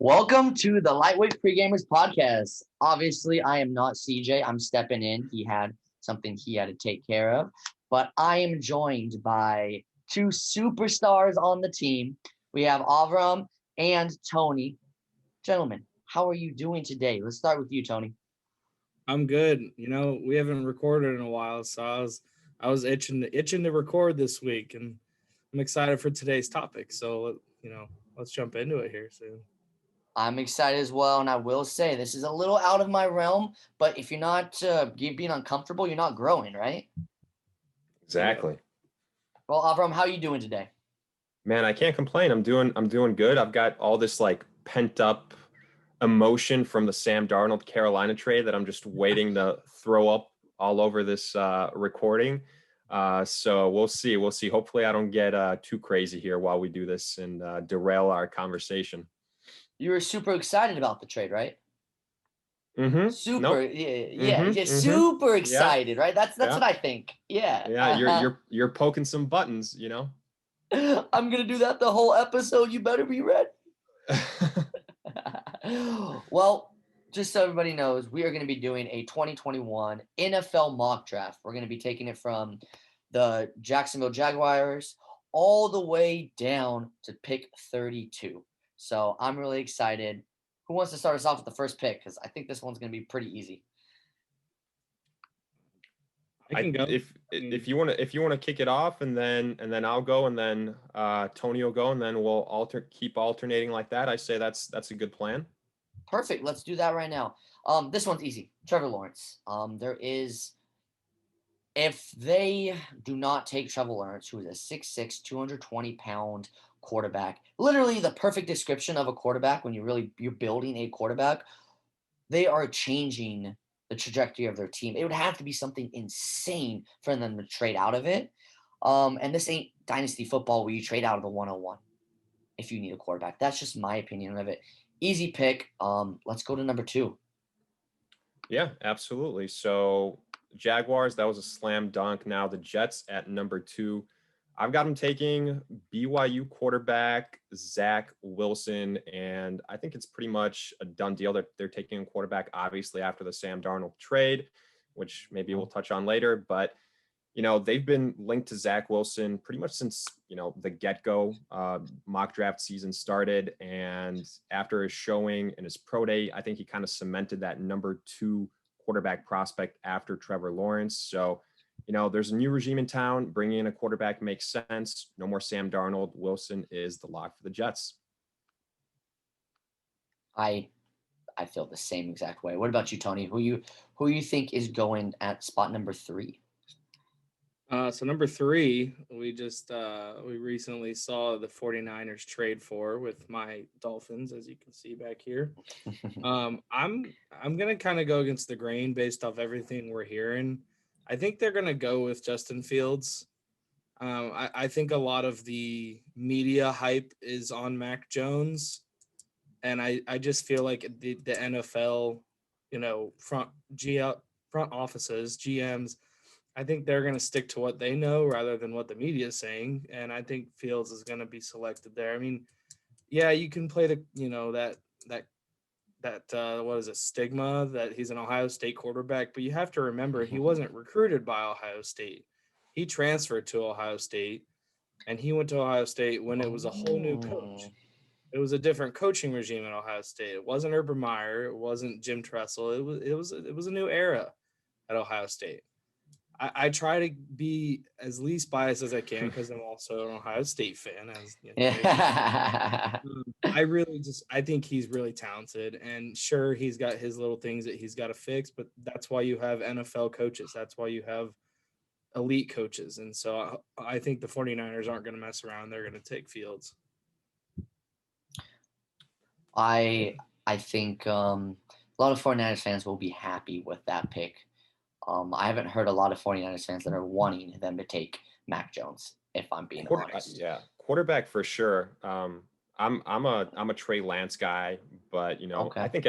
Welcome to the Lightweight Pregamers podcast. Obviously, I am not CJ. I'm stepping in. He had something he had to take care of. But I am joined by two superstars on the team. We have Avram and Tony. Gentlemen, how are you doing today? Let's start with you, Tony. I'm good. We haven't recorded in a while, so I was itching to record this week, and I'm excited for today's topic. So let's jump into it here soon. I'm excited as well, and I will say this is a little out of my realm, but if you're not being uncomfortable, you're not growing, right? Exactly. Well, Avram, how are you doing today? Man, I can't complain. I'm doing good. I've got all this like pent up emotion from the Sam Darnold Carolina trade that I'm just waiting to throw up all over this recording. So we'll see. Hopefully I don't get too crazy here while we do this and derail our conversation. You were super excited about the trade, right? Mm-hmm. Super, nope. Super excited, right? That's what I think. Yeah. Yeah, you're poking some buttons, I'm gonna do that the whole episode. You better be ready. Well, just so everybody knows, we are going to be doing a 2021 NFL mock draft. We're going to be taking it from the Jacksonville Jaguars all the way down to pick 32. So I'm really excited. Who wants to start us off with the first pick? Because I think this one's going to be pretty easy. I can go if you want to kick it off, and then I'll go, and then Tony will go, and then we'll keep alternating like that. I say that's a good plan. Perfect. Let's do that right now. This one's easy. Trevor Lawrence. If they do not take Trevor Lawrence, who is a 6'6", 220-pound quarterback, literally the perfect description of a quarterback when you're building a quarterback, they are changing the trajectory of their team. It would have to be something insane for them to trade out of it. And this ain't dynasty football where you trade out of the 101 if you need a quarterback. That's just my opinion of it. Easy pick. Let's go to number 2. Yeah, absolutely. So Jaguars, that was a slam dunk. Now the Jets at number 2. I've got them taking BYU quarterback Zach Wilson, and I think it's pretty much a done deal. They're taking a quarterback, obviously, after the Sam Darnold trade, which maybe we'll touch on later. But, they've been linked to Zach Wilson pretty much since, the get-go mock draft season started. And after his showing and his pro day, I think he kind of cemented that number 2 quarterback prospect after Trevor Lawrence. So, there's a new regime in town. Bringing in a quarterback makes sense. No more Sam Darnold. Wilson is the lock for the Jets. I feel the same exact way. What about you, Tony? Who you think is going at spot number 3? So number 3, we recently saw the 49ers trade for with my Dolphins, as you can see back here. I'm gonna kind of go against the grain based off everything we're hearing. I think they're gonna go with Justin Fields. I think a lot of the media hype is on Mac Jones, and I just feel like the NFL, front offices, GMs, I think they're going to stick to what they know rather than what the media is saying, and I think Fields is going to be selected there. I mean, yeah, you can play the that what is it, stigma that he's an Ohio State quarterback, but you have to remember he wasn't recruited by Ohio State. He transferred to Ohio State, and he went to Ohio State when it was a whole new coach. It was a different coaching regime at Ohio State. It wasn't Urban Meyer. It wasn't Jim Tressel. It was a new era at Ohio State. I try to be as least biased as I can because I'm also an Ohio State fan. I think he's really talented, and sure, he's got his little things that he's got to fix, but that's why you have NFL coaches. That's why you have elite coaches. And so I think the 49ers aren't going to mess around. They're going to take Fields. I think a lot of 49ers fans will be happy with that pick. I haven't heard a lot of 49ers fans that are wanting them to take Mac Jones, if I'm being honest. Yeah, quarterback for sure. I'm a Trey Lance guy, but okay. I think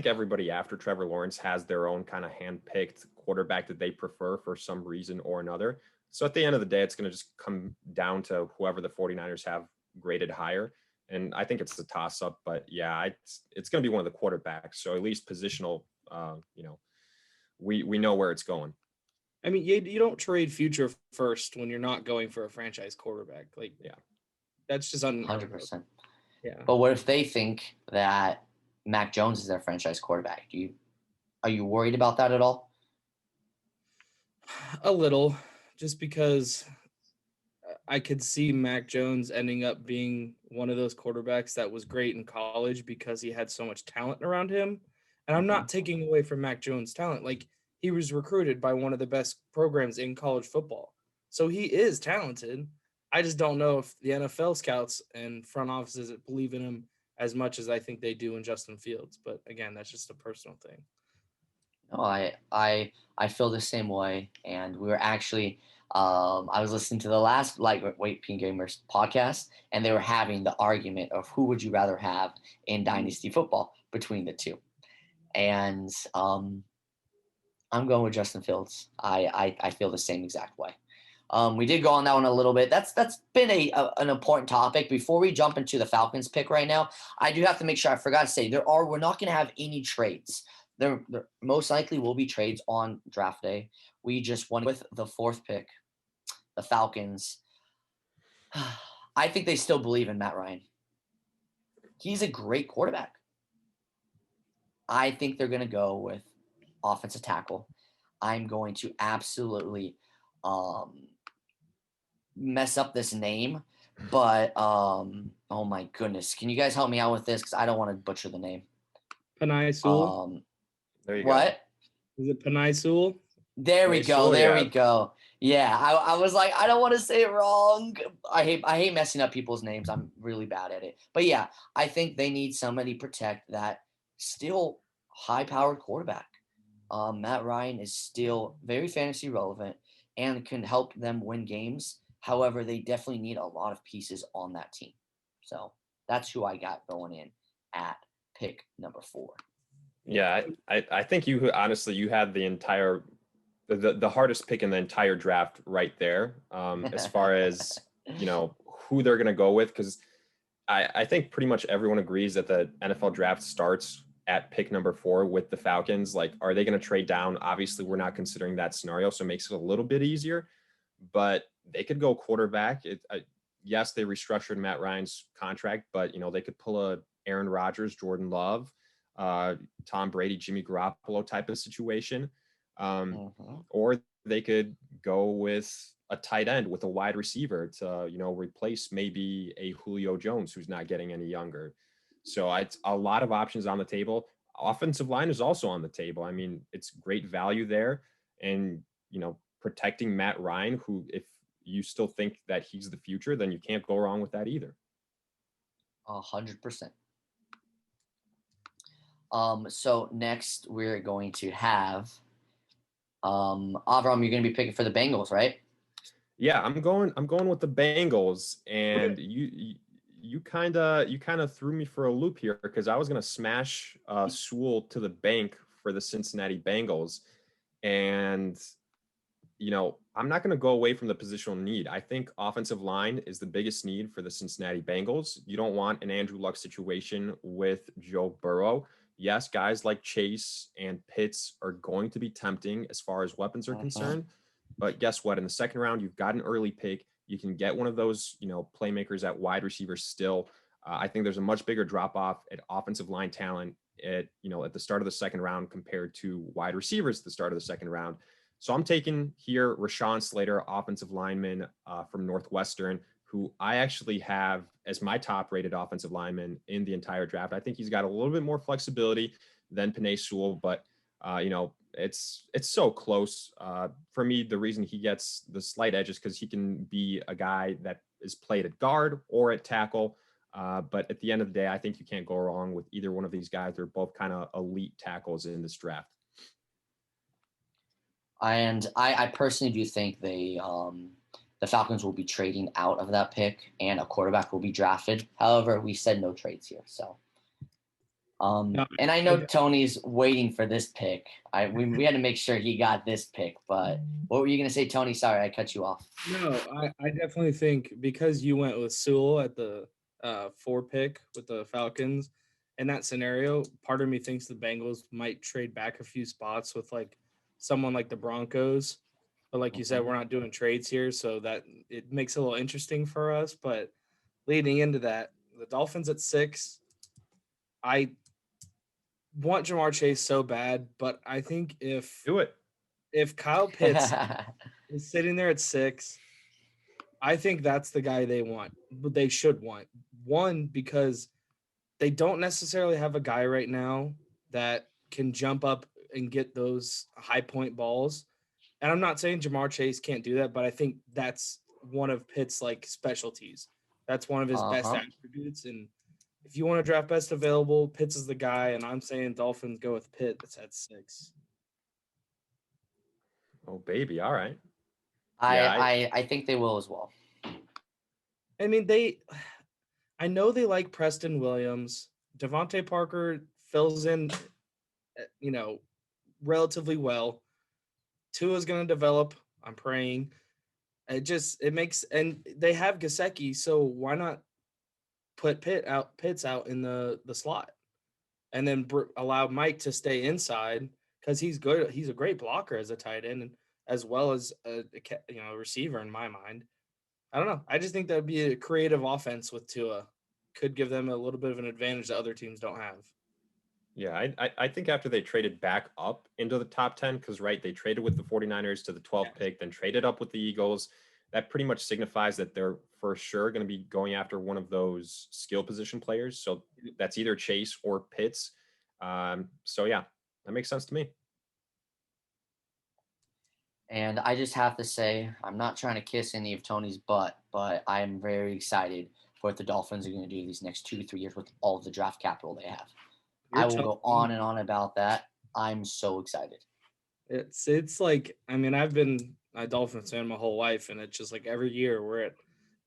everybody after Trevor Lawrence has their own kind of hand-picked quarterback that they prefer for some reason or another. So at the end of the day, it's going to just come down to whoever the 49ers have graded higher. and I think it's a toss-up. But yeah, it's going to be one of the quarterbacks. So at least positional, we know where it's going. I mean, you don't trade future first when you're not going for a franchise quarterback. Like, Yeah, that's just 100%. Yeah. But what if they think that Mac Jones is their franchise quarterback? Are you worried about that at all? A little, just because I could see Mac Jones ending up being one of those quarterbacks that was great in college because he had so much talent around him. And I'm not taking away from Mac Jones' talent. Like, he was recruited by one of the best programs in college football. So he is talented. I just don't know if the NFL scouts and front offices believe in him as much as I think they do in Justin Fields. But again, that's just a personal thing. No, I feel the same way. And we were actually I was listening to the last Lightweight Pregamers podcast, and they were having the argument of who would you rather have in Dynasty football between the two. And I'm going with Justin Fields. I feel the same exact way. We did go on that one a little bit. That's been an important topic. Before we jump into the Falcons pick right now, I do have to make sure I forgot to say we're not going to have any trades. There most likely will be trades on draft day. We just won with the 4th pick, the Falcons. I think they still believe in Matt Ryan. He's a great quarterback. I think they're going to go with offensive tackle. I'm going to absolutely mess up this name, but oh my goodness, can you guys help me out with this? Because I don't want to butcher the name. Penei Sewell. There you What? go. Is it Penei Sewell? There we Penei go. Sewell, There yeah. we go. Yeah, I was like, I don't want to say it wrong. I hate messing up people's names. I'm really bad at it. But yeah, I think they need somebody to protect that still high-powered quarterback. Matt Ryan is still very fantasy relevant and can help them win games. However, they definitely need a lot of pieces on that team. So that's who I got going in at pick number 4. Yeah, I think you honestly you had the entire the hardest pick in the entire draft right there. As far as who they're gonna go with, because I think pretty much everyone agrees that the NFL draft starts at pick number 4 with the Falcons. Like, are they going to trade down? Obviously, we're not considering that scenario, so it makes it a little bit easier. But they could go quarterback. Yes, they restructured Matt Ryan's contract, but they could pull a Aaron Rodgers, Jordan Love, Tom Brady, Jimmy Garoppolo type of situation, or they could go with a tight end with a wide receiver to replace maybe a Julio Jones who's not getting any younger. So it's a lot of options on the table. Offensive line is also on the table. I mean, it's great value there, and protecting Matt Ryan, who, if you still think that he's the future, then you can't go wrong with that either. 100%. So next we're going to have Avram. You're going to be picking for the Bengals, right? Yeah, I'm going with the Bengals, and you kind of threw me for a loop here because I was going to smash Sewell to the bank for the Cincinnati Bengals, and I'm not going to go away from the positional need. I think offensive line is the biggest need for the Cincinnati Bengals. You don't want an Andrew Luck situation with Joe Burrow. Yes, guys like Chase and Pitts are going to be tempting as far as weapons are concerned. But guess what? In the second round, you've got an early pick. You can get one of those, playmakers at wide receiver still. I think there's a much bigger drop off at offensive line talent at the start of the second round compared to wide receivers at the start of the second round. So I'm taking here Rashawn Slater, offensive lineman from Northwestern, who I actually have as my top rated offensive lineman in the entire draft. I think he's got a little bit more flexibility than Penei Sewell, but it's so close. For me, the reason he gets the slight edge is because he can be a guy that is played at guard or at tackle. But at the end of the day, I think you can't go wrong with either one of these guys. They're both kind of elite tackles in this draft. And I personally do think the Falcons will be trading out of that pick, and a quarterback will be drafted. However, we said no trades here, so. And I know Tony's waiting for this pick. We had to make sure he got this pick. But what were you going to say, Tony? Sorry, I cut you off. No, I definitely think because you went with Sewell at 4 pick with the Falcons. In that scenario, part of me thinks the Bengals might trade back a few spots with like someone like the Broncos. But like you said, Mhm. we're not doing trades here, so that it makes it a little interesting for us. But leading into that, the Dolphins at 6. I want Jamar Chase so bad, but I think Do it. if Kyle Pitts is sitting there at 6, I think that's the guy they want, but they should want. One, because they don't necessarily have a guy right now that can jump up and get those high point balls. And I'm not saying Jamar Chase can't do that, but I think that's one of Pitt's like specialties. That's one of his best Uh-huh. attributes. And if you want to draft best available, Pitts is the guy. And I'm saying Dolphins go with Pitt. That's at 6. Oh, baby. All right. I, Yeah. I I think they will as well. I mean, I know they like Preston Williams. Devontae Parker fills in, you know, relatively well. Tua's going to develop. I'm praying. It makes, and they have Gasecki, so why not put Pitts out in the slot, and then allow Mike to stay inside because he's good. He's a great blocker as a tight end, and as well as a receiver in my mind. I don't know. I just think that'd be a creative offense with Tua. Could give them a little bit of an advantage that other teams don't have. Yeah, I think after they traded back up into the top 10, because, right, they traded with the 49ers to the 12th Yes. pick, then traded up with the Eagles. That pretty much signifies that they're for sure going to be going after one of those skill position players. So that's either Chase or Pitts. So, yeah, that makes sense to me. And I just have to say, I'm not trying to kiss any of Tony's butt, but I'm very excited for what the Dolphins are going to do these next 2 to 3 years with all of the draft capital they have. You're I will telling go on me. and on about that. I'm so excited. It's like, I mean, I've been a Dolphins fan my whole life, and it's just like every year we're at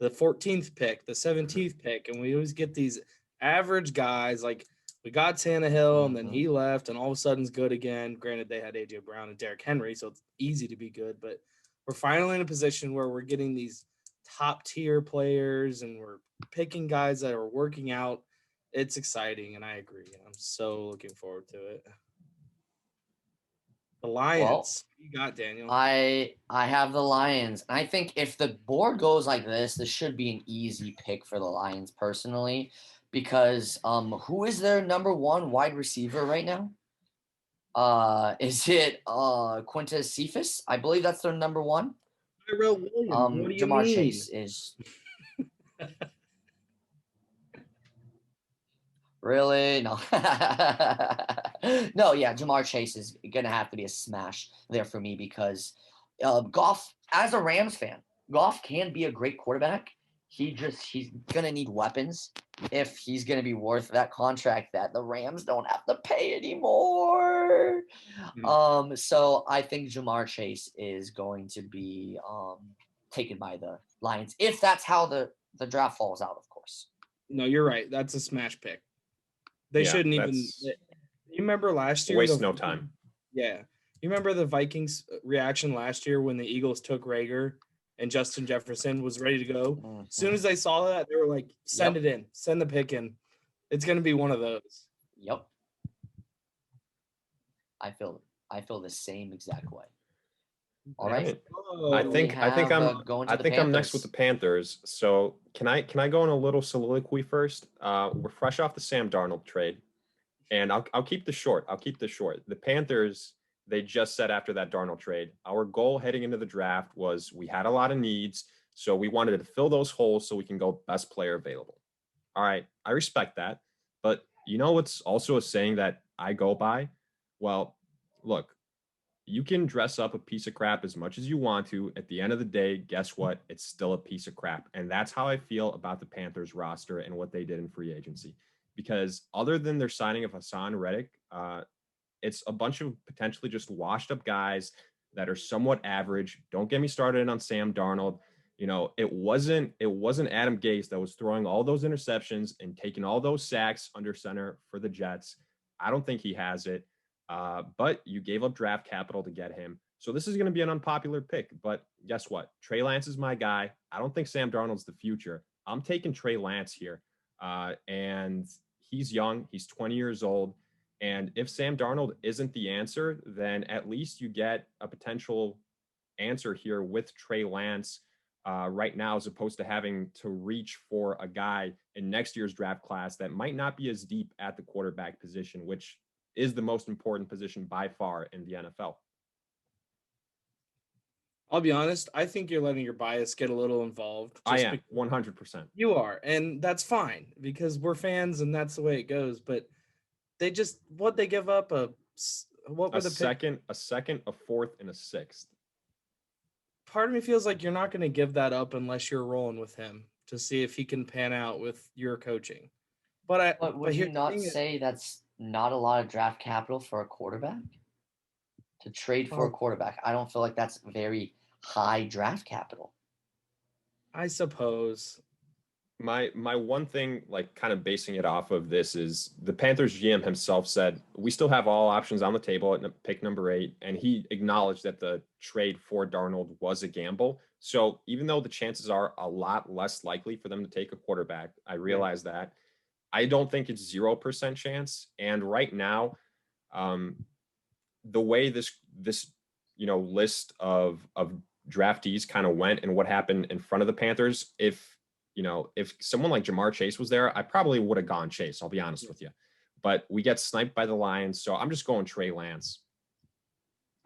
the 14th pick, the 17th pick, and we always get these average guys. Like we got Tannehill, and then Hmm. he left, and all of a sudden it's good again. Granted, they had AJ Brown and Derrick Henry, so it's easy to be good. But we're finally in a position where we're getting these top tier players, and we're picking guys that are working out. It's exciting, and I agree. I'm so looking forward to it. The Well, Lions. What you got, Daniel? I have the Lions. And I think if the board goes like this should be an easy pick for the Lions personally, because who is their number one wide receiver right now? Is it Quintus Cephas? I believe that's their number one. Tyrell Williams. What do you Jamar mean? Chase is really no. No, yeah, Jamar Chase is gonna have to be a smash there for me because Goff, as a Rams fan, Goff can be a great quarterback. He's gonna need weapons if he's gonna be worth that contract that the Rams don't have to pay anymore. So I think Jamar Chase is going to be taken by the Lions if that's how the draft falls out, of course. No, you're right. That's a smash pick. They Yeah, shouldn't even. that's You remember last year waste no time. Yeah, you remember the Vikings reaction last year when the Eagles took Rager and Justin Jefferson was ready to go. As soon Mhm. as they saw that, they were like, "Send Yep. it in. Send the pick in. It's going to be one of those." Yep. I feel the same exact way. All All right. right. I Oh, We think I think have I'm going I to the think I'm next with the Panthers. Panthers. So can I go on a little soliloquy first? We're fresh off the Sam Darnold trade, and I'll keep this short. I'll keep this short. The Panthers, they just said after that Darnold trade, our goal heading into the draft was we had a lot of needs, so we wanted to fill those holes so we can go best player available. All right, I respect that, but you know what's also a saying that I go by? Well, look, you can dress up a piece of crap as much as you want to. At the end of the day, guess what? It's still a piece of crap. And that's how I feel about the Panthers roster and what they did in free agency. Because other than their signing of Hassan Reddick, it's a bunch of potentially just washed up guys that are somewhat average. Don't get me started on Sam Darnold. You know, it wasn't Adam Gase that was throwing all those interceptions and taking all those sacks under center for the Jets. I don't think he has it. But you gave up draft capital to get him. So this is going to be an unpopular pick. But guess what? Trey Lance is my guy. I don't think Sam Darnold's the future. I'm taking Trey Lance here. And he's young. He's 20 years old. And if Sam Darnold isn't the answer, then at least you get a potential answer here with Trey Lance right now, as opposed to having to reach for a guy in next year's draft class that might not be as deep at the quarterback position, which is the most important position by far in the NFL. I'll be honest. I think you're letting your bias get a little involved. I am 100%. You are, and that's fine because we're fans, and that's the way it goes. But they just what they give up what were a second, a fourth, and a sixth. Part of me feels like you're not going to give that up unless you're rolling with him to see if he can pan out with your coaching. But would you not say that's not a lot of draft capital for a quarterback? To trade for a quarterback, I don't feel like that's very high draft capital. I suppose. My one thing, like kind of basing it off of this, is the Panthers GM himself said we still have all options on the table at pick number 8, and he acknowledged that the trade for Darnold was a gamble. So even though the chances are a lot less likely for them to take a quarterback, I realize that. I don't think it's 0% chance. And right now, the way this list of draftees kind of went and what happened in front of the Panthers, if someone like Jamar Chase was there, I probably would have gone Chase, I'll be honest with you. But we get sniped by the Lions, so I'm just going Trey Lance.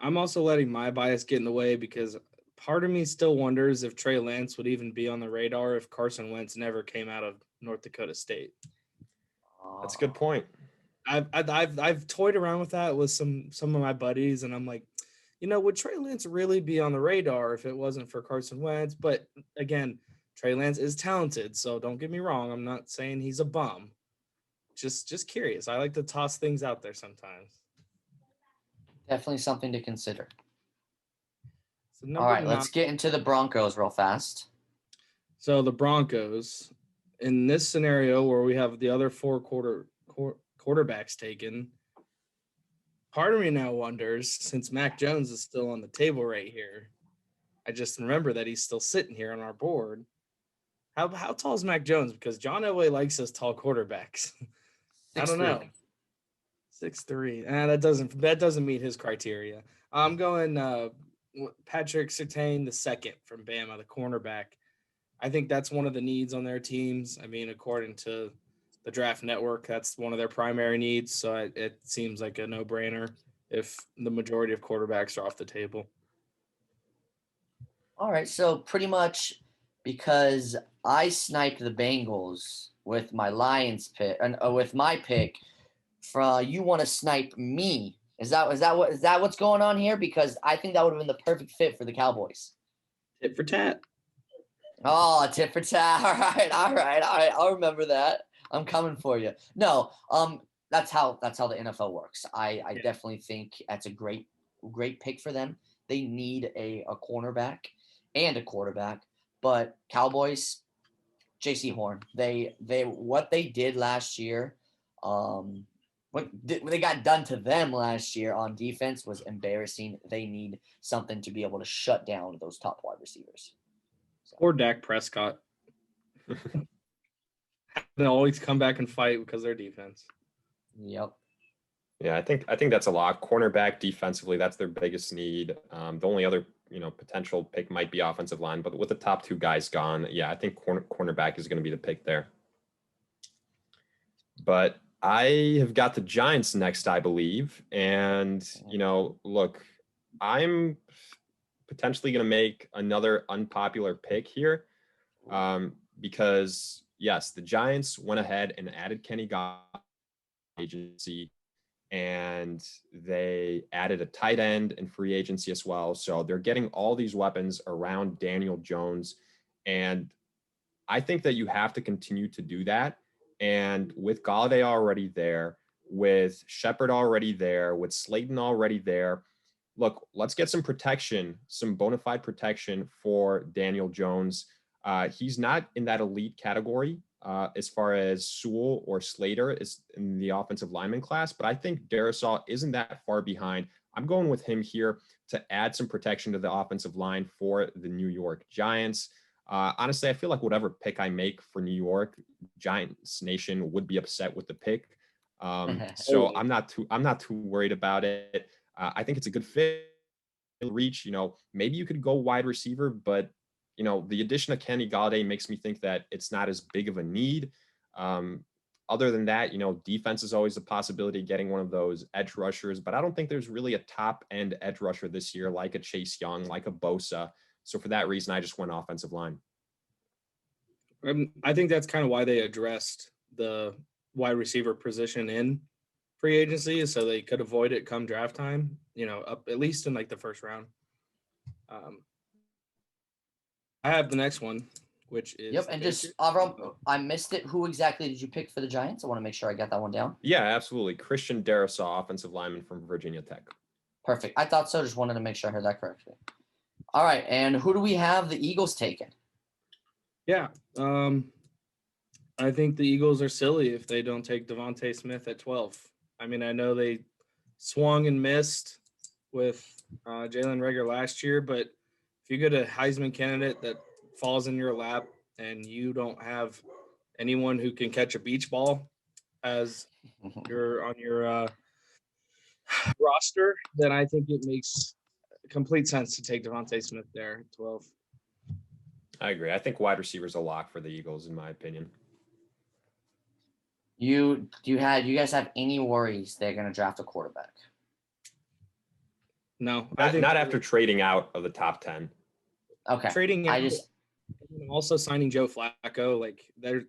I'm also letting my bias get in the way because part of me still wonders if Trey Lance would even be on the radar if Carson Wentz never came out of North Dakota State. That's a good point. I've toyed around with that with some of my buddies, and I'm like, would Trey Lance really be on the radar if it wasn't for Carson Wentz? But again, Trey Lance is talented, so don't get me wrong. I'm not saying he's a bum. Just curious. I like to toss things out there sometimes. Definitely something to consider. So all right, let's get into the Broncos real fast. So the Broncos, in this scenario where we have the other 4 quarterbacks taken, part of me now wonders, since Mac Jones is still on the table right here, I just remember that he's still sitting here on our board. How tall is Mac Jones? Because John Elway likes his tall quarterbacks. I don't know. 6'3". That doesn't meet his criteria. I'm going Patrick Surtain II from Bama, the cornerback. I think that's one of the needs on their teams. I mean, according to the Draft Network, that's one of their primary needs. So it seems like a no-brainer if the majority of quarterbacks are off the table. All right, so pretty much because I sniped the Bengals with my Lions pick, and with my pick, you want to snipe me? Is that what's going on here? Because I think that would have been the perfect fit for the Cowboys. Tit for tat. Oh, tit for tat. All right. I'll remember that. I'm coming for you. No, that's how the NFL works. I definitely think that's a great pick for them. They need a cornerback and a quarterback, but Cowboys, JC Horn, they what they did last year, what they got done to them last year on defense was embarrassing. They need something to be able to shut down those top wide receivers. Or Dak Prescott. They always come back and fight because of their defense. Yep. Yeah, I think that's a lot. Cornerback defensively, that's their biggest need. The only other potential pick might be offensive line, but with the top 2 guys gone, yeah, I think cornerback is going to be the pick there. But I have got the Giants next, I believe, and look, I'm potentially going to make another unpopular pick here, because yes, the Giants went ahead and added Kenny Golladay agency, and they added a tight end in free agency as well. So they're getting all these weapons around Daniel Jones. And I think that you have to continue to do that. And with Golladay already there, with Shepard already there, with Slayton already there, look, let's get some protection, some bona fide protection for Daniel Jones. He's not in that elite category as far as Sewell or Slater is in the offensive lineman class, but I think Darisaw isn't that far behind. I'm going with him here to add some protection to the offensive line for the New York Giants. Honestly, I feel like whatever pick I make for New York, Giants Nation would be upset with the pick. So Totally. I'm not too worried about it. I think it's a good fit. Reach, maybe you could go wide receiver, but the addition of Kenny Galladay makes me think that it's not as big of a need. Um, Other than that, defense is always a possibility, getting one of those edge rushers, but I don't think there's really a top end edge rusher this year, like a Chase Young, like a Bosa. So for that reason, I just went offensive line. I think that's kind of why they addressed the wide receiver position in free agency, is so they could avoid it come draft time, up at least in like the first round. Um, I have the next one, which is Yep, the and Patriots. just Avram, I missed it. Who exactly did you pick for the Giants? I want to make sure I got that one down. Yeah, absolutely. Christian Darrisaw, offensive lineman from Virginia Tech. Perfect. I thought so. Just wanted to make sure I heard that correctly. All right, and who do we have the Eagles taking? Yeah. I think the Eagles are silly if they don't take Devontae Smith at 12. I mean, I know they swung and missed with Jalen Reagor last year, but if you get a Heisman candidate that falls in your lap and you don't have anyone who can catch a beach ball as you're on your roster, then I think it makes complete sense to take Devontae Smith there at 12. I agree. I think wide receiver's a lock for the Eagles, in my opinion. You guys have any worries they're going to draft a quarterback? No, I think Not after trading out of the top 10. Okay. trading out, I just also signing Joe Flacco, like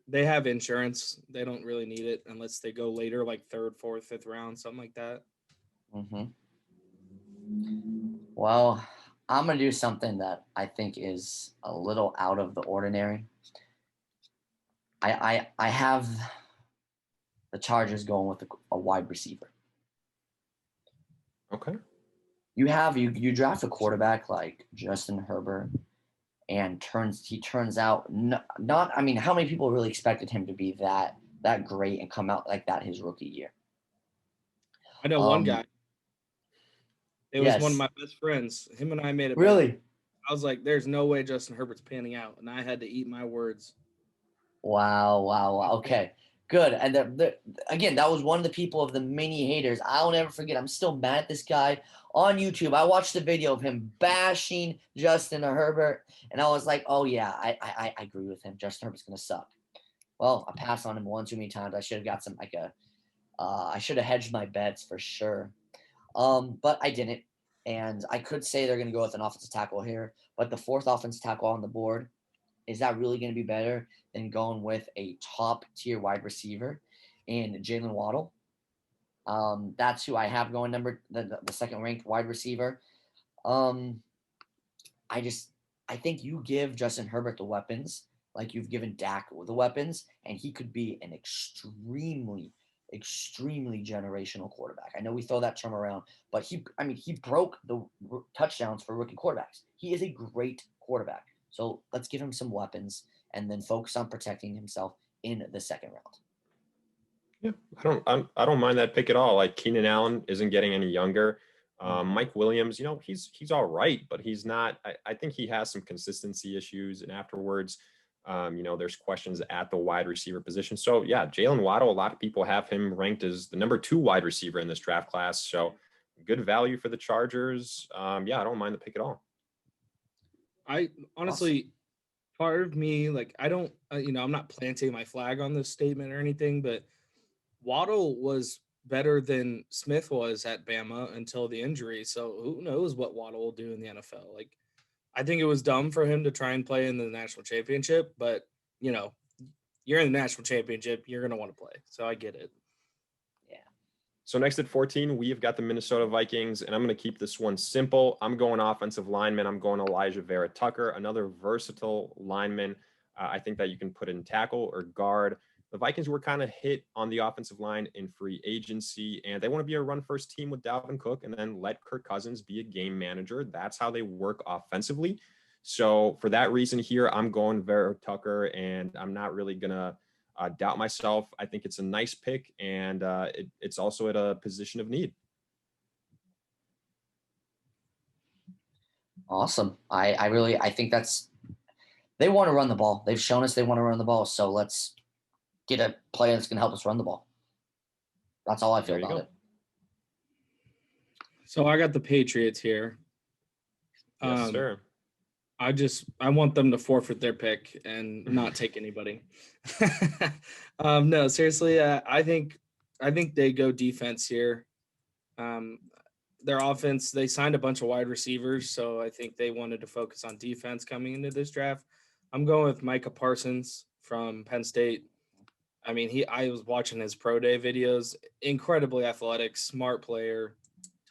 they have insurance. They don't really need it unless they go later, like third, fourth, fifth round, something like that. Well, I'm going to do something that I think is a little out of the ordinary. I have the Chargers going with a wide receiver. Okay. You draft a quarterback like Justin Herbert, and he turns out not. I mean, how many people really expected him to be that great and come out like that his rookie year? I know one guy. It was one of Yes. my best friends. Him and I made it. Really? I was like, "There's no way Justin Herbert's panning out," and I had to eat my words. Wow. Okay, good. And again, that was one of the people of the many haters. I'll never forget. I'm still mad at this guy on YouTube. I watched the video of him bashing Justin Herbert, and I was like, oh yeah, I agree with him. Justin Herbert's gonna suck. Well, I passed on him one too many times. I should have got I should have hedged my bets for sure. But I didn't. And I could say they're gonna go with an offensive tackle here, but the fourth offensive tackle on the board, is that really going to be better than going with a top tier wide receiver in Jalen Waddle? That's who I have going the second ranked wide receiver. I think you give Justin Herbert the weapons like you've given Dak the weapons, and he could be an extremely generational quarterback. I know we throw that term around, but he broke the touchdowns for rookie quarterbacks. He is a great quarterback. So let's give him some weapons and then focus on protecting himself in the second round. Yeah, I don't mind that pick at all. Like, Keenan Allen isn't getting any younger. Mike Williams, he's all right, but he's not. I think he has some consistency issues, and afterwards, there's questions at the wide receiver position. So yeah, Jalen Waddle, a lot of people have him ranked as the number 2 wide receiver in this draft class. So good value for the Chargers. Yeah, I don't mind the pick at all. I honestly, part of me, like, I don't, I'm not planting my flag on this statement or anything, but Waddle was better than Smith was at Bama until the injury. So who knows what Waddle will do in the NFL? Like, I think it was dumb for him to try and play in the national championship, but you're in the national championship, you're going to want to play. So I get it. So next at 14, we have got the Minnesota Vikings, and I'm going to keep this one simple. I'm going offensive lineman. I'm going Elijah Vera Tucker, another versatile lineman. I think that you can put in tackle or guard. The Vikings were kind of hit on the offensive line in free agency, and they want to be a run-first team with Dalvin Cook and then let Kirk Cousins be a game manager. That's how they work offensively. So for that reason here, I'm going Vera Tucker, and I'm not really going to doubt myself. I think it's a nice pick, and it's also at a position of need. Awesome. I think They want to run the ball. They've shown us they want to run the ball. So let's get a player that's going to help us run the ball. That's all I feel There you about go. it. So I got the Patriots here. Yes, sir. I want them to forfeit their pick and not take anybody. No, seriously, I think they go defense here. Their offense, they signed a bunch of wide receivers, so I think they wanted to focus on defense coming into this draft. I'm going with Micah Parsons from Penn State. I mean, I was watching his pro day videos, incredibly athletic, smart player,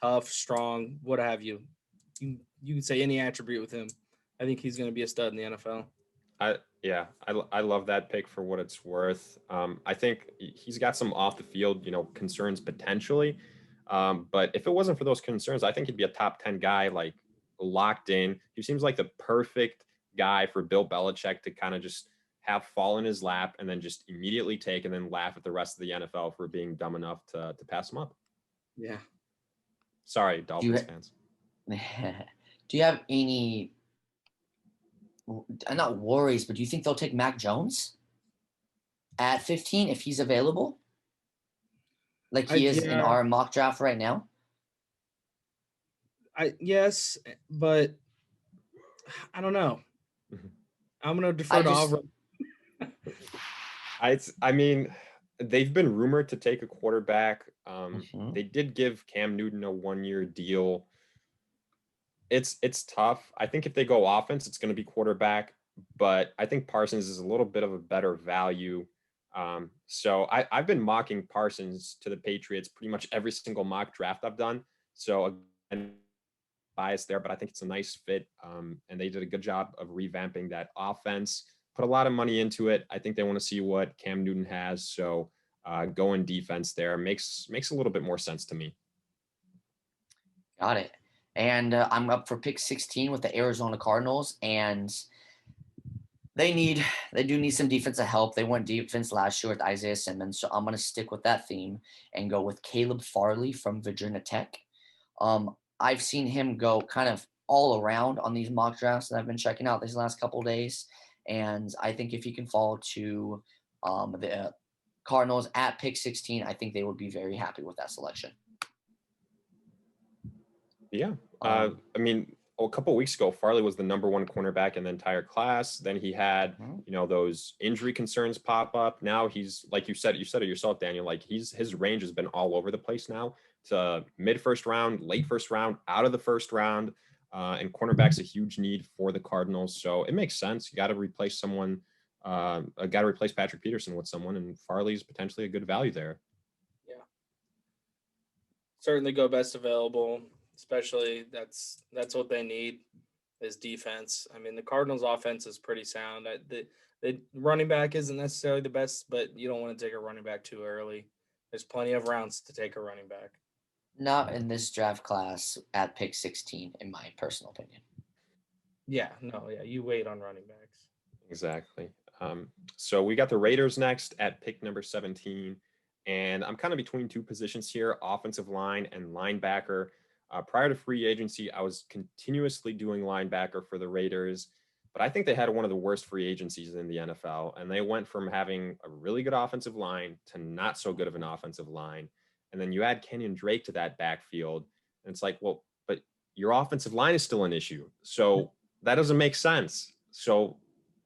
tough, strong, what have you. You can say any attribute with him. I think he's going to be a stud in the NFL. I love that pick for what it's worth. I think he's got some off the field, concerns potentially. But if it wasn't for those concerns, I think he'd be a top 10 guy, like locked in. He seems like the perfect guy for Bill Belichick to kind of just have fall in his lap and then just immediately take and then laugh at the rest of the NFL for being dumb enough to pass him up. Yeah. Sorry, Dolphins fans. Do you have any, not worries, but do you think they'll take Mac Jones at 15 if he's available? Like he is in our mock draft right now? Yes, but I don't know. I'm going to defer to Auburn. I mean, they've been rumored to take a quarterback. They did give Cam Newton a 1-year deal. It's tough. I think if they go offense, it's going to be quarterback, but I think Parsons is a little bit of a better value. So I've been mocking Parsons to the Patriots pretty much every single mock draft I've done. So again, bias there, but I think it's a nice fit. And they did a good job of revamping that offense, put a lot of money into it. I think they want to see what Cam Newton has. So going defense there makes a little bit more sense to me. Got it. And I'm up for pick 16 with the Arizona Cardinals, and they do need some defensive help. They went defense last year with Isaiah Simmons, so I'm going to stick with that theme and go with Caleb Farley from Virginia Tech. I've seen him go kind of all around on these mock drafts that I've been checking out these last couple of days, and I think if he can fall to the Cardinals at pick 16, I think they would be very happy with that selection. Yeah. I mean, a couple of weeks ago, Farley was the number 1 cornerback in the entire class. Then he had, those injury concerns pop up. Now he's, like you said it yourself, Daniel, like his range has been all over the place now to mid first round, late first round, out of the first round. And cornerback's a huge need for the Cardinals. So it makes sense. You got to replace someone, got to replace Patrick Peterson with someone, and Farley's potentially a good value there. Yeah. Certainly go best available. Especially that's what they need is defense. I mean, the Cardinals' offense is pretty sound. The running back isn't necessarily the best, but you don't want to take a running back too early. There's plenty of rounds to take a running back. Not in this draft class at pick 16, in my personal opinion. Yeah, you wait on running backs. Exactly. So we got the Raiders next at pick number 17, and I'm kind of between two positions here, offensive line and linebacker. Prior to free agency, I was continuously doing linebacker for the Raiders, but I think they had one of the worst free agencies in the NFL, and they went from having a really good offensive line to not so good of an offensive line. And then you add Kenyon Drake to that backfield, and it's like, well, but your offensive line is still an issue. So that doesn't make sense. So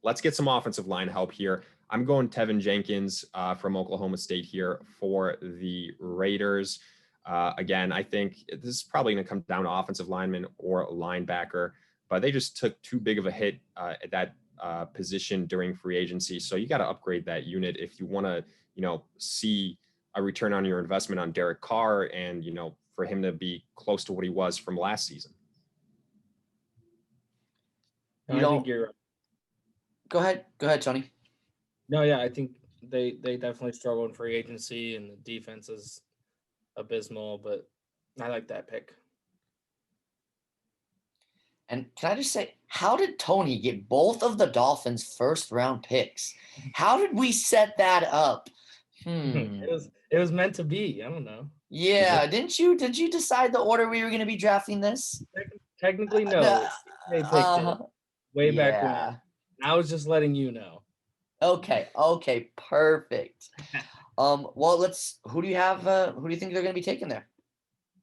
let's get some offensive line help here. I'm going Tevin Jenkins from Oklahoma State here for the Raiders. Again, I think this is probably going to come down to offensive lineman or linebacker, but they just took too big of a hit at that position during free agency. So you got to upgrade that unit if you want to, see a return on your investment on Derek Carr and, for him to be close to what he was from last season. I think you're right. Go ahead, Tony. No, yeah, I think they definitely struggle in free agency and the defense is abysmal, but I like that pick. And can I just say, how did Tony get both of the Dolphins' first round picks? How did we set that up? It was meant to be. I don't know. Yeah, did you decide the order we were going to be drafting this? Technically, no. They picked it way back when. I was just letting you know. Okay, perfect. Well, who do you have? Who do you think they're going to be taking there?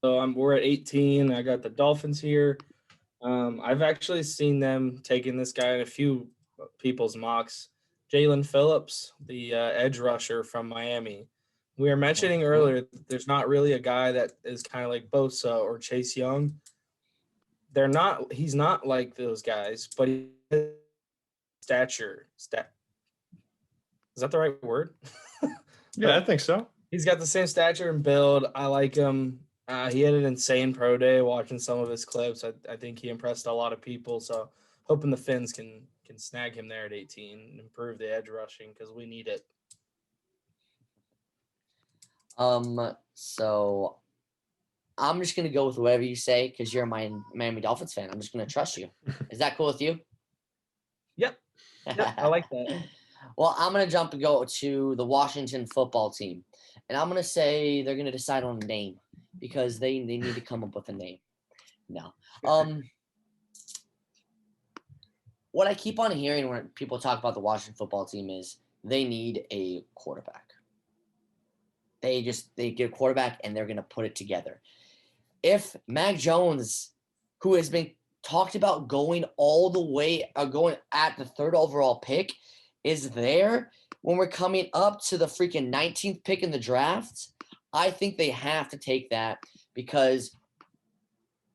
So we're at 18. I got the Dolphins here. I've actually seen them taking this guy in a few people's mocks. Jalen Phillips, the edge rusher from Miami. We were mentioning earlier that there's not really a guy that is kind of like Bosa or Chase Young. He's not like those guys, but he has stature. Is that the right word? Yeah, I think so. He's got the same stature and build. I like him. He had an insane pro day. Watching some of his clips, I think he impressed a lot of people. So hoping the Finns can snag him there at 18 and improve the edge rushing because we need it. So I'm just gonna go with whatever you say because you're my Miami Dolphins fan. I'm just gonna trust you. Is that cool with you? Yep, I like that. Well, I'm gonna jump and go to the Washington football team, and I'm gonna say they're gonna decide on a name because they need to come up with a name. No. What I keep on hearing when people talk about the Washington football team is they need a quarterback. They get a quarterback and they're gonna put it together. If Mac Jones, who has been talked about going all the way, going at the 3rd overall pick, is there when we're coming up to the freaking 19th pick in the draft, I think they have to take that because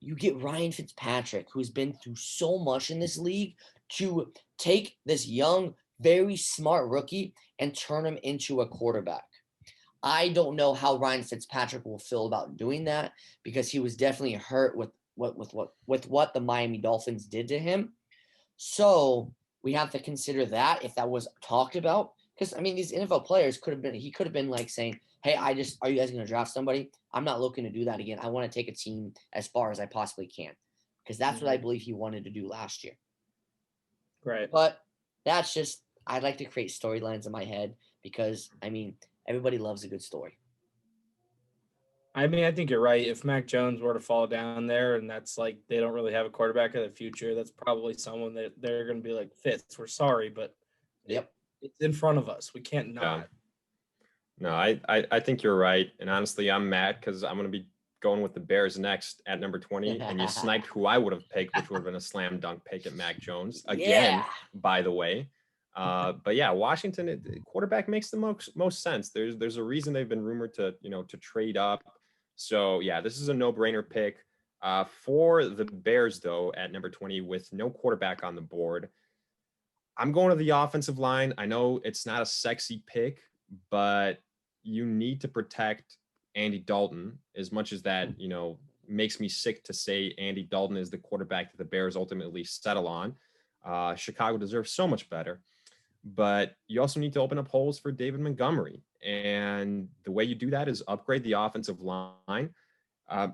you get Ryan Fitzpatrick, who's been through so much in this league, to take this young, very smart rookie and turn him into a quarterback. I don't know how Ryan Fitzpatrick will feel about doing that because he was definitely hurt with what the Miami Dolphins did to him. So we have to consider that if that was talked about. Because I mean, these NFL players could have been like saying, "Hey, are you guys going to draft somebody? I'm not looking to do that again. I want to take a team as far as I possibly can." Because that's what I believe he wanted to do last year. Right. But that's just I'd like to create storylines in my head because I mean everybody loves a good story. I mean, I think you're right. If Mac Jones were to fall down there and that's like they don't really have a quarterback of the future, that's probably someone that they're going to be like, Fitz, we're sorry, but Yep. it's in front of us. We can't not. Yeah. No, I think you're right. And honestly, I'm mad because I'm going to be going with the Bears next at number 20. And you sniped who I would have picked, which would have been a slam dunk pick at Mac Jones. Again, by the way. But yeah, Washington quarterback makes the most sense. There's a reason they've been rumored to trade up. So yeah, this is a no-brainer pick. For the Bears, though, at number 20, with no quarterback on the board, I'm going to the offensive line. I know it's not a sexy pick, but you need to protect Andy Dalton as much as that, makes me sick to say Andy Dalton is the quarterback that the Bears ultimately settle on. Chicago deserves so much better. But you also need to open up holes for David Montgomery. And the way you do that is upgrade the offensive line.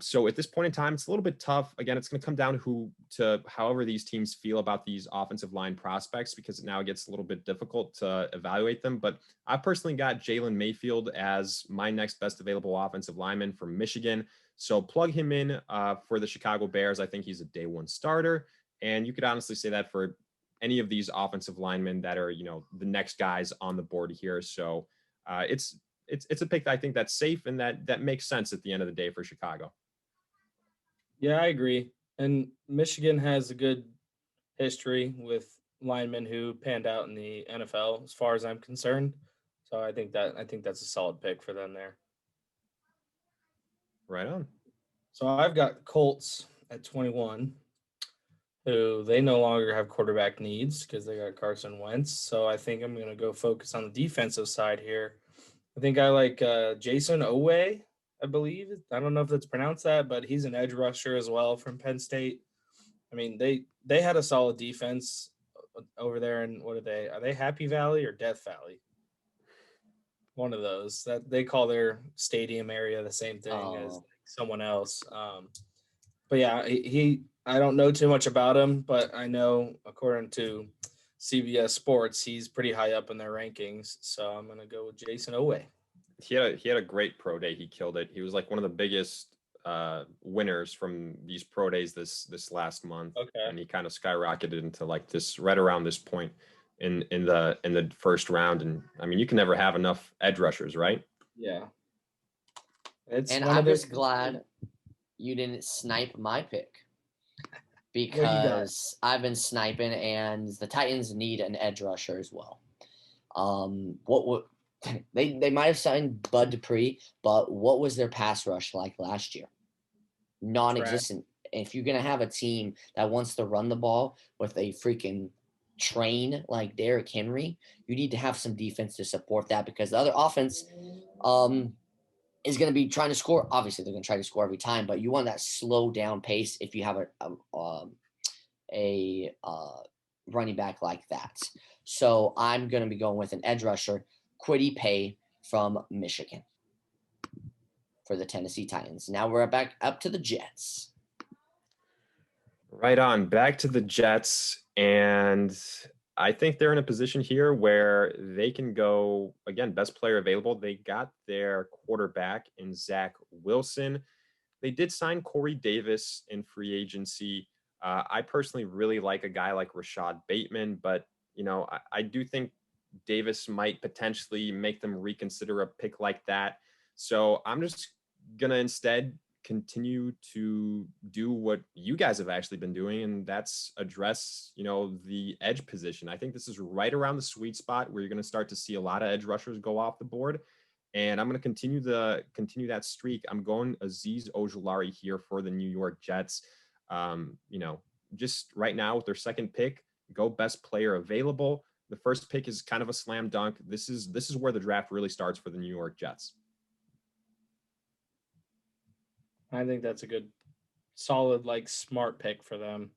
So at this point in time, it's a little bit tough. Again, it's going to come down to however these teams feel about these offensive line prospects, because now it gets a little bit difficult to evaluate them. But I personally got Jalen Mayfield as my next best available offensive lineman from Michigan. So plug him in for the Chicago Bears. I think he's a day one starter. And you could honestly say that for any of these offensive linemen that are, the next guys on the board here. So it's a pick that I think that's safe and that makes sense at the end of the day for Chicago. Yeah, I agree. And Michigan has a good history with linemen who panned out in the NFL, as far as I'm concerned. So I think that's a solid pick for them there. Right on. So I've got Colts at 21, who they no longer have quarterback needs because they got Carson Wentz. So I think I'm going to go focus on the defensive side here. I think I like Jason Owe, I believe. I don't know if that's pronounced that, but he's an edge rusher as well from Penn State. I mean, they had a solid defense over there. And what are they? Are they Happy Valley or Death Valley? One of those. That they call their stadium area the same thing as someone else. But yeah, I don't know too much about him, but I know according to CBS Sports, he's pretty high up in their rankings. So I'm gonna go with Jason Owe. He had a great pro day. He killed it. He was like one of the biggest winners from these pro days this last month. Okay. And he kind of skyrocketed into like this right around this point in the first round. And I mean, you can never have enough edge rushers, right? Yeah. It's And one of I'm their just glad you didn't snipe my pick What you got? because I've been sniping, and the Titans need an edge rusher as well. What they might have signed Bud Dupree, but what was their pass rush like last year? Non-existent. If you're gonna have a team that wants to run the ball with a freaking train like Derrick Henry, you need to have some defense to support that, because the other offense is going to be trying to score. Obviously, they're going to try to score every time, but you want that slow down pace if you have a running back like that. So I'm going to be going with an edge rusher, Kwity Paye from Michigan for the Tennessee Titans. Now we're back up to the Jets. Right on. Back to the Jets. And I think they're in a position here where they can go, again, best player available. They got their quarterback in Zach Wilson. They did sign Corey Davis in free agency. I personally really like a guy like Rashad Bateman, but, I do think Davis might potentially make them reconsider a pick like that. So I'm just going to instead continue to do what you guys have actually been doing, and that's address the edge position. I think this is right around the sweet spot where you're going to start to see a lot of edge rushers go off the board, and I'm going to continue that streak. I'm going Azeez Ojulari here for the New York Jets. Just right now with their second pick, go best player available. The first pick is kind of a slam dunk. This is where the draft really starts for the New York Jets. I think that's a good, solid, smart pick for them.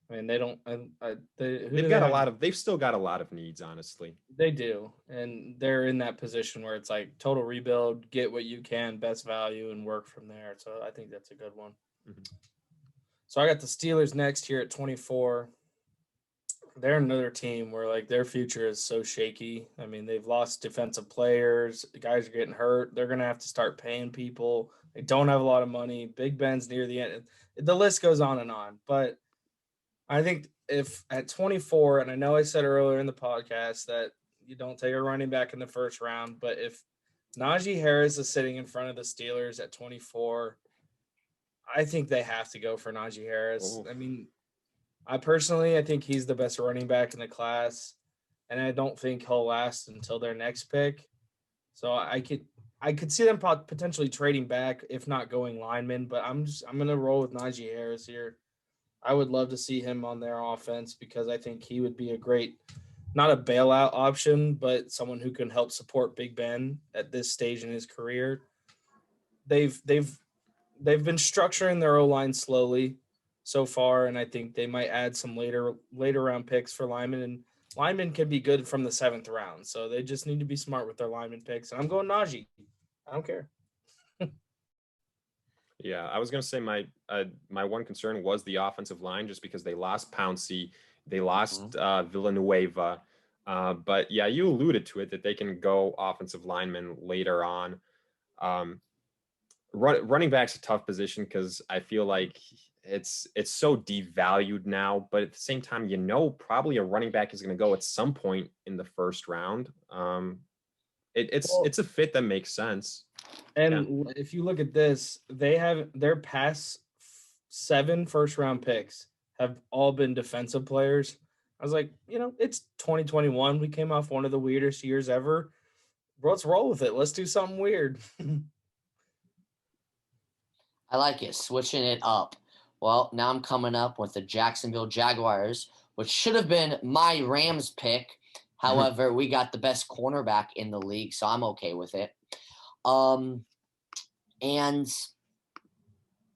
I mean, they don't. They've still got a lot of needs, honestly. They do, and they're in that position where it's like total rebuild, get what you can, best value, and work from there. So I think that's a good one. Mm-hmm. So I got the Steelers next here at 24. They're another team where their future is so shaky. I mean, they've lost defensive players. The guys are getting hurt. They're going to have to start paying people. They don't have a lot of money. Big Ben's near the end. The list goes on and on. But I think if at 24, and I know I said earlier in the podcast that you don't take a running back in the first round, but if Najee Harris is sitting in front of the Steelers at 24, I think they have to go for Najee Harris. Ooh. I mean, I think he's the best running back in the class, and I don't think he'll last until their next pick. So I could see them potentially trading back, if not going lineman, but I'm going to roll with Najee Harris here. I would love to see him on their offense because I think he would be a great, not a bailout option, but someone who can help support Big Ben at this stage in his career. They've been structuring their O-line slowly so far, and I think they might add some later round picks for linemen, and linemen can be good from the 7th round. So they just need to be smart with their lineman picks. And I'm going Najee. I don't care. Yeah, I was going to say my one concern was the offensive line, just because they lost Pouncey, they lost Villanueva. But yeah, you alluded to it that they can go offensive linemen later on. Running back's a tough position because I feel like it's so devalued now. But at the same time, probably a running back is going to go at some point in the first round. It's a fit that makes sense. And if you look at this, they have their past 7 first-round picks have all been defensive players. I was like, it's 2021. We came off one of the weirdest years ever. Let's roll with it. Let's do something weird. I like it, switching it up. Well, now I'm coming up with the Jacksonville Jaguars, which should have been my Rams pick. However, we got the best cornerback in the league, so I'm okay with it. And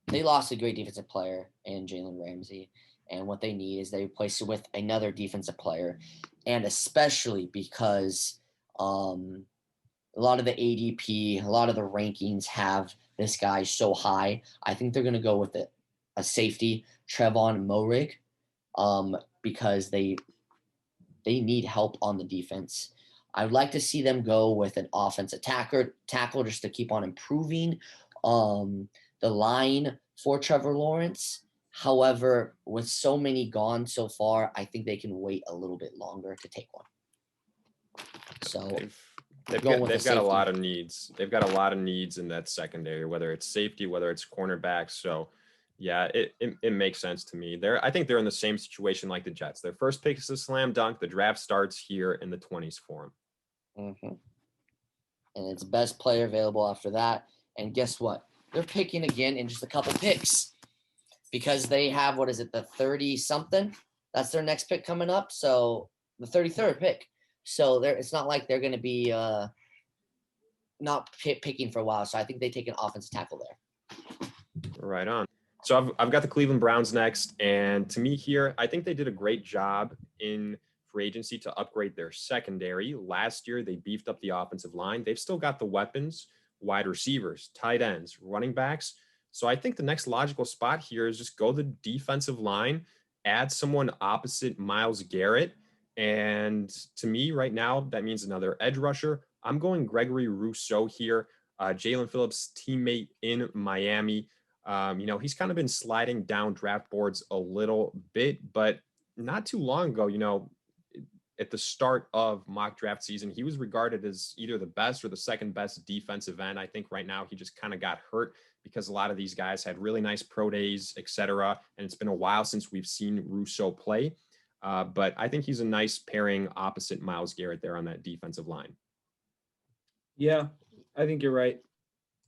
they lost a great defensive player in Jalen Ramsey. And what they need is they replace it with another defensive player. And especially because a lot of the ADP, a lot of the rankings have this guy so high. I think they're going to go with a safety, Trevon Moehrig, because they need help on the defense. I would like to see them go with an offensive tackle just to keep on improving the line for Trevor Lawrence. However, with so many gone so far, I think they can wait a little bit longer to take one. So they've got a lot of needs. They've got a lot of needs in that secondary, whether it's safety, whether it's cornerback. So yeah, it makes sense to me. I think they're in the same situation like the Jets. Their first pick is a slam dunk. The draft starts here in the 20s for them. And it's best player available after that. And guess what? They're picking again in just a couple picks because they have, what is it, the 30 something? That's their next pick coming up. So the 33rd pick. So it's not like they're going to be not picking for a while. So I think they take an offensive tackle there. Right on. So I've got the Cleveland Browns next. And to me here, I think they did a great job in free agency to upgrade their secondary. Last year, they beefed up the offensive line. They've still got the weapons, wide receivers, tight ends, running backs. So I think the next logical spot here is just go the defensive line, add someone opposite Myles Garrett. And to me right now, that means another edge rusher. I'm going Gregory Rousseau here, Jalen Phillips' teammate in Miami. He's kind of been sliding down draft boards a little bit, but not too long ago, at the start of mock draft season, he was regarded as either the best or the second best defensive end. I think right now he just kind of got hurt because a lot of these guys had really nice pro days, et cetera. And it's been a while since we've seen Rousseau play. But I think he's a nice pairing opposite Myles Garrett there on that defensive line. Yeah, I think you're right.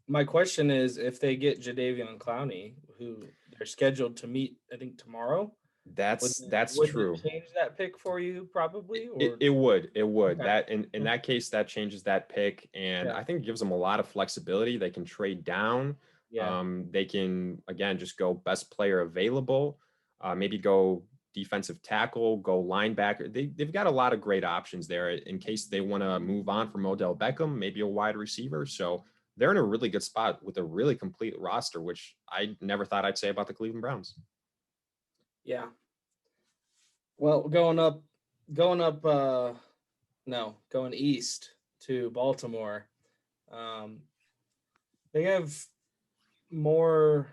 My question is, if they get Jadeveon Clowney, who they're scheduled to meet, I think tomorrow. That's true. It change that pick for you, probably? Or? It would. Okay. That in that case, that changes that pick, and I think it gives them a lot of flexibility. They can trade down. Yeah. They can again just go best player available. Maybe go defensive tackle, go linebacker. They've got a lot of great options there in case they want to move on from Odell Beckham, maybe a wide receiver. So they're in a really good spot with a really complete roster, which I never thought I'd say about the Cleveland Browns. Yeah. Well, going east to Baltimore. They have more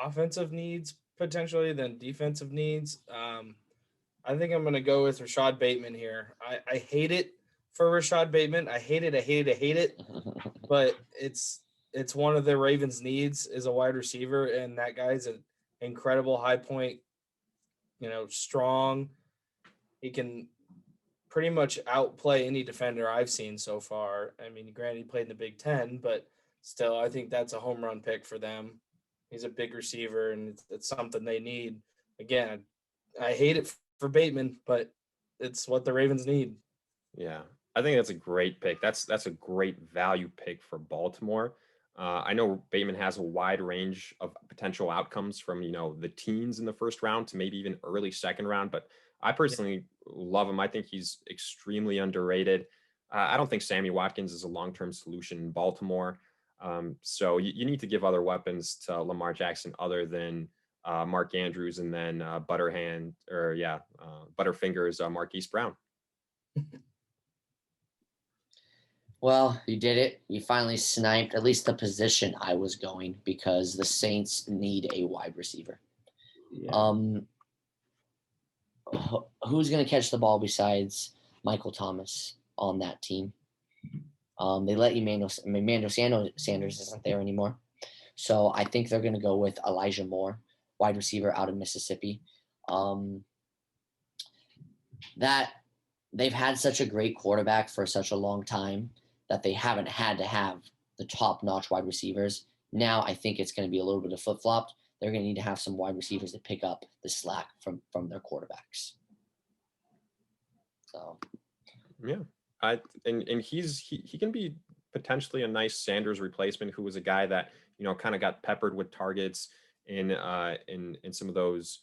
offensive needs potentially than defensive needs. I think I'm going to go with Rashad Bateman here. I hate it for Rashad Bateman. I hate it. But it's one of the Ravens' needs is a wide receiver, and that guy's an incredible high point, strong. He can pretty much outplay any defender I've seen so far. I mean, granted, he played in the Big Ten, but still, I think that's a home run pick for them. He's a big receiver, and it's something they need. Again, I hate it for Bateman, but it's what the Ravens need. Yeah, I think that's a great pick. That's a great value pick for Baltimore. I know Bateman has a wide range of potential outcomes from, the teens in the first round to maybe even early second round, but I personally love him. I think he's extremely underrated. I don't think Sammy Watkins is a long-term solution in Baltimore. So you need to give other weapons to Lamar Jackson other than Mark Andrews and then Butterfingers Marquise Brown. Well, you did it. You finally sniped at least the position I was going because the Saints need a wide receiver. Yeah. Who's going to catch the ball besides Michael Thomas on that team? They let Emmanuel Sanders isn't there anymore. So I think they're going to go with Elijah Moore, wide receiver out of Mississippi. That they've had such a great quarterback for such a long time that they haven't had to have the top-notch wide receivers. Now I think it's going to be a little bit of flip-flopped. They're going to need to have some wide receivers to pick up the slack from their quarterbacks. So, yeah, and he can be potentially a nice Sanders replacement, who was a guy that kind of got peppered with targets in some of those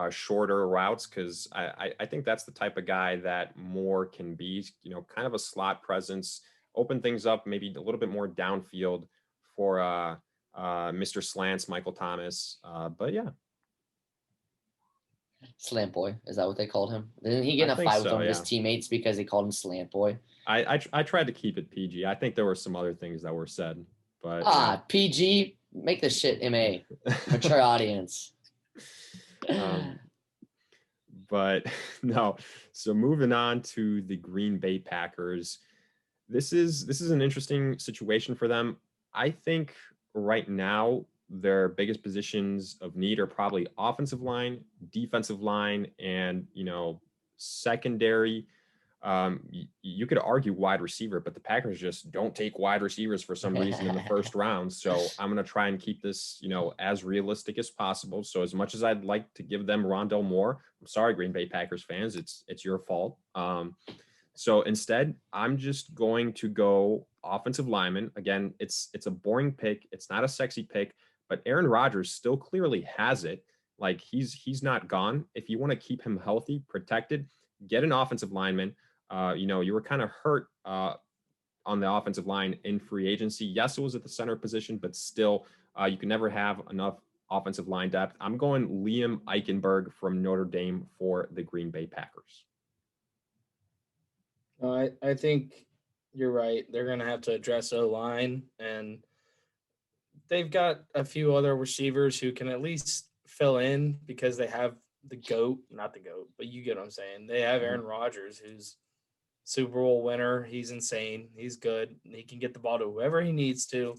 shorter routes, because I think that's the type of guy that Moore can be. Kind of a slot presence, open things up maybe a little bit more downfield for Mr. Slants, Michael Thomas. But yeah. Slant Boy, is that what they called him? Didn't he get in a fight with one of his teammates because they called him Slant Boy? I tried to keep it PG. I think there were some other things that were said, but PG, make this shit MA, mature audience. But no. So moving on to the Green Bay Packers. This is an interesting situation for them. I think right now their biggest positions of need are probably offensive line, defensive line, and secondary. You could argue wide receiver, but the Packers just don't take wide receivers for some reason in the first round. So I'm going to try and keep this, as realistic as possible. So as much as I'd like to give them Rondell Moore, I'm sorry, Green Bay Packers fans, it's your fault. So instead, I'm just going to go offensive lineman. Again, it's a boring pick. It's not a sexy pick, but Aaron Rodgers still clearly has it. Like he's not gone. If you want to keep him healthy, protected, get an offensive lineman. You were kind of hurt on the offensive line in free agency. Yes, it was at the center position, but still, you can never have enough offensive line depth. I'm going Liam Eichenberg from Notre Dame for the Green Bay Packers. I think you're right. They're going to have to address O-line, and they've got a few other receivers who can at least fill in because they have the GOAT, not the GOAT, but you get what I'm saying. They have Aaron Rodgers, who's Super Bowl winner. He's insane. He's good. He can get the ball to whoever he needs to.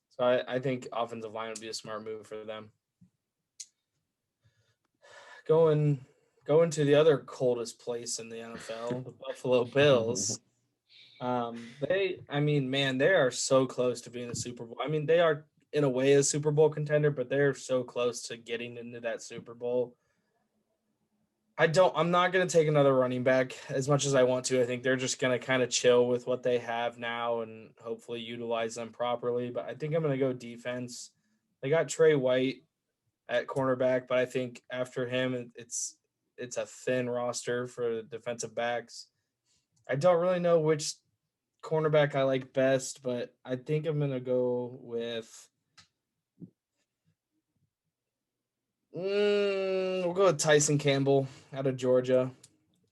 So I think offensive line would be a smart move for them. Going to the other coldest place in the NFL, the Buffalo Bills. They are so close to being a Super Bowl. I mean, they are in a way a Super Bowl contender, but they're so close to getting into that Super Bowl. I'm not going to take another running back as much as I want to. I think they're just going to kind of chill with what they have now and hopefully utilize them properly. But I think I'm going to go defense. They got Trey White at cornerback, but I think after him, it's a thin roster for defensive backs. I don't really know which cornerback I like best, but I think I'm going to go with we'll go with Tyson Campbell out of Georgia.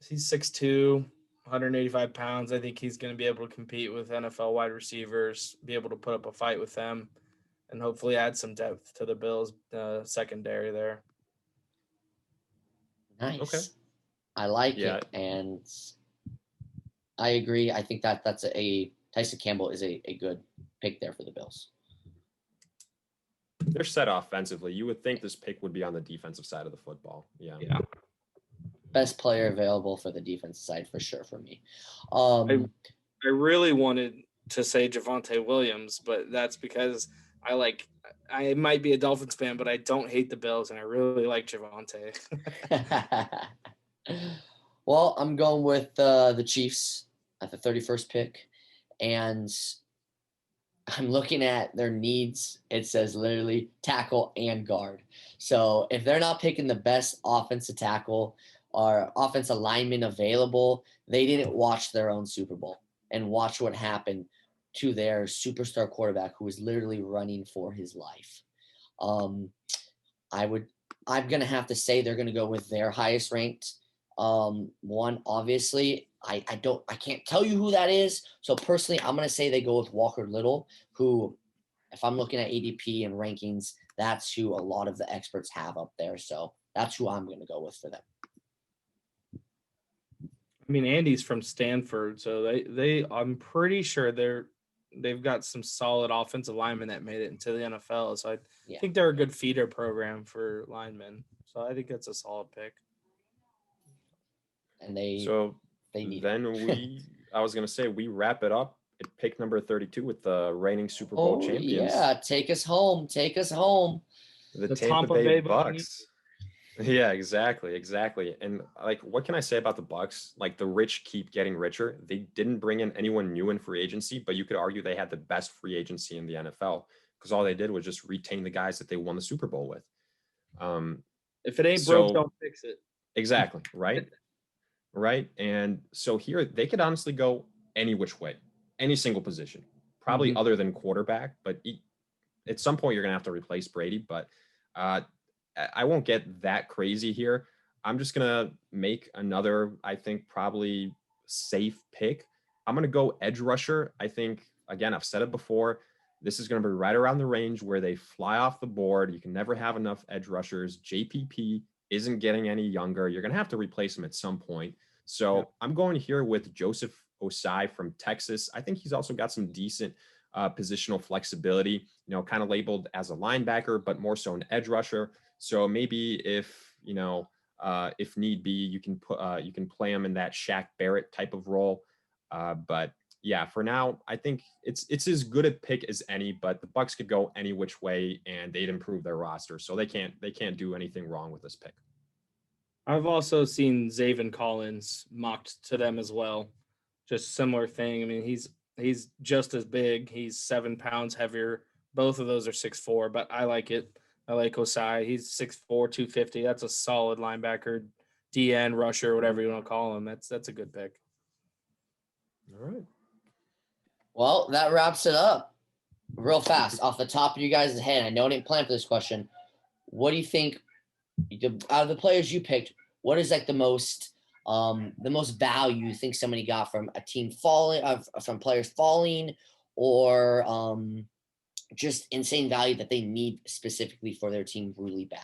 He's 6'2", 185 pounds. I think he's going to be able to compete with NFL wide receivers, be able to put up a fight with them, and hopefully add some depth to the Bills' secondary there. Nice. Okay. I like it, and I agree. I think that's a Tyson Campbell is a good pick there for the Bills. They're set offensively. You would think this pick would be on the defensive side of the football. Yeah. Best player available for the defensive side for sure for me. I really wanted to say Javonte Williams, but that's because I might be a Dolphins fan, but I don't hate the Bills, and I really like Javonte. Well, I'm going with the Chiefs at the 31st pick, and I'm looking at their needs. It says literally tackle and guard. So if they're not picking the best offensive tackle or offensive lineman available, they didn't watch their own Super Bowl and watch what happened to their superstar quarterback who was literally running for his life. I'm going to have to say they're going to go with their highest ranked one. Obviously, I can't tell you who that is. So personally, I'm going to say they go with Walker Little, who, if I'm looking at ADP and rankings, that's who a lot of the experts have up there. So that's who I'm going to go with for them. I mean, Andy's from Stanford, so I'm pretty sure they've got some solid offensive linemen that made it into the NFL. So I think they're a good feeder program for linemen. So I think that's a solid pick. And they need I was going to say, we wrap it up at pick number 32 with the reigning Super Bowl champions. Yeah, take us home. The Tampa Bay Bucks. Yeah, exactly. And what can I say about the Bucks? Like, the rich keep getting richer. They didn't bring in anyone new in free agency, but you could argue they had the best free agency in the NFL because all they did was just retain the guys that they won the Super Bowl with. If it ain't broke, don't fix it. Exactly. Right. Right. And so here they could honestly go any which way, any single position, probably other than quarterback. But at some point, you're going to have to replace Brady. But I won't get that crazy here. I'm just going to make another, I think, probably safe pick. I'm going to go edge rusher. I think, again, I've said it before, this is going to be right around the range where they fly off the board. You can never have enough edge rushers. JPP isn't getting any younger. You're going to have to replace him at some point. So Yeah. I'm going here with Joseph Osai from Texas. I think he's also got some decent positional flexibility, kind of labeled as a linebacker, but more so an edge rusher. So maybe if need be, you can play him in that Shaq Barrett type of role. But yeah, for now, I think it's as good a pick as any. But the Bucks could go any which way, and they'd improve their roster, so they can't do anything wrong with this pick. I've also seen Zaven Collins mocked to them as well. Just similar thing. I mean, he's just as big. He's 7 pounds heavier. Both of those are 6'4", but I like it. I like Osai. He's 6'4", 250. That's a solid linebacker, DN, rusher, whatever you want to call him. That's a good pick. All right. Well, that wraps it up real fast off the top of you guys' head. I know I didn't plan for this question. What do you think out of the players you picked? What is like the most value you think somebody got from a team falling, from players falling, or just insane value that they need specifically for their team really bad?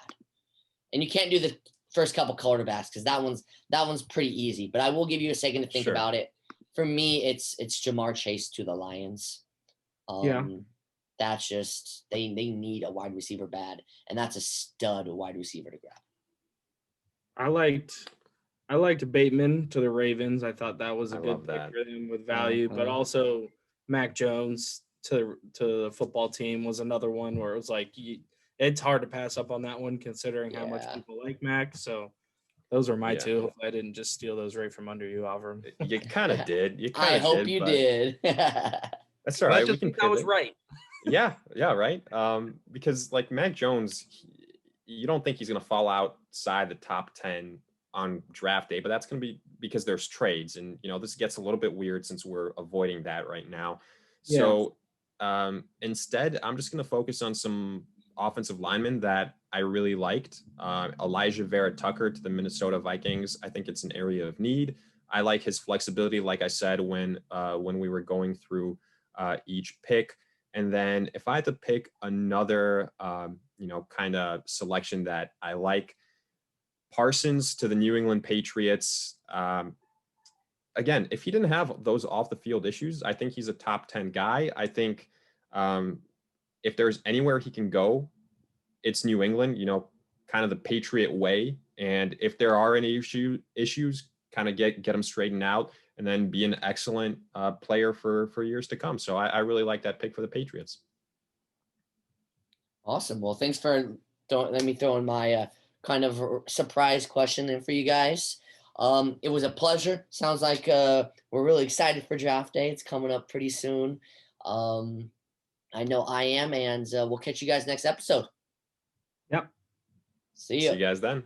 And you can't do the first couple quarterbacks because that one's pretty easy. But I will give you a second to think Sure. about it. For me, it's Jamar Chase to the Lions. That's just they need a wide receiver bad, and that's a stud wide receiver to grab. I liked Bateman to the Ravens. I thought that was a good pick that. for them with value, but also Mac Jones to the football team was another one where it was like it's hard to pass up on that one considering how much people like Mac. So those were my two. Hopefully I didn't just steal those right from under you, Avram. You kind of did. I hope you did. That's all right. We can. That was right. Yeah, right. Because like Mac Jones, you don't think he's going to fall outside the top 10 on draft day, but that's going to be because there's trades, and this gets a little bit weird since we're avoiding that right now. So instead, I'm just going to focus on some offensive linemen that I really liked. Elijah Vera Tucker to the Minnesota Vikings. I think it's an area of need. I like his flexibility, like I said when we were going through each pick. And then if I had to pick another, kind of selection that I like, Parsons to the New England Patriots. Again, if he didn't have those off the field issues, I think he's a top 10 guy. I think if there's anywhere he can go, it's New England, kind of the Patriot way. And if there are any issues, kind of get them straightened out, and then be an excellent player for years to come. So I really like that pick for the Patriots. Awesome. Well, thanks for let me throw in my kind of surprise question in for you guys. It was a pleasure. Sounds like we're really excited for draft day. It's coming up pretty soon. I know I am, and we'll catch you guys next episode. Yep. See ya. See you guys then.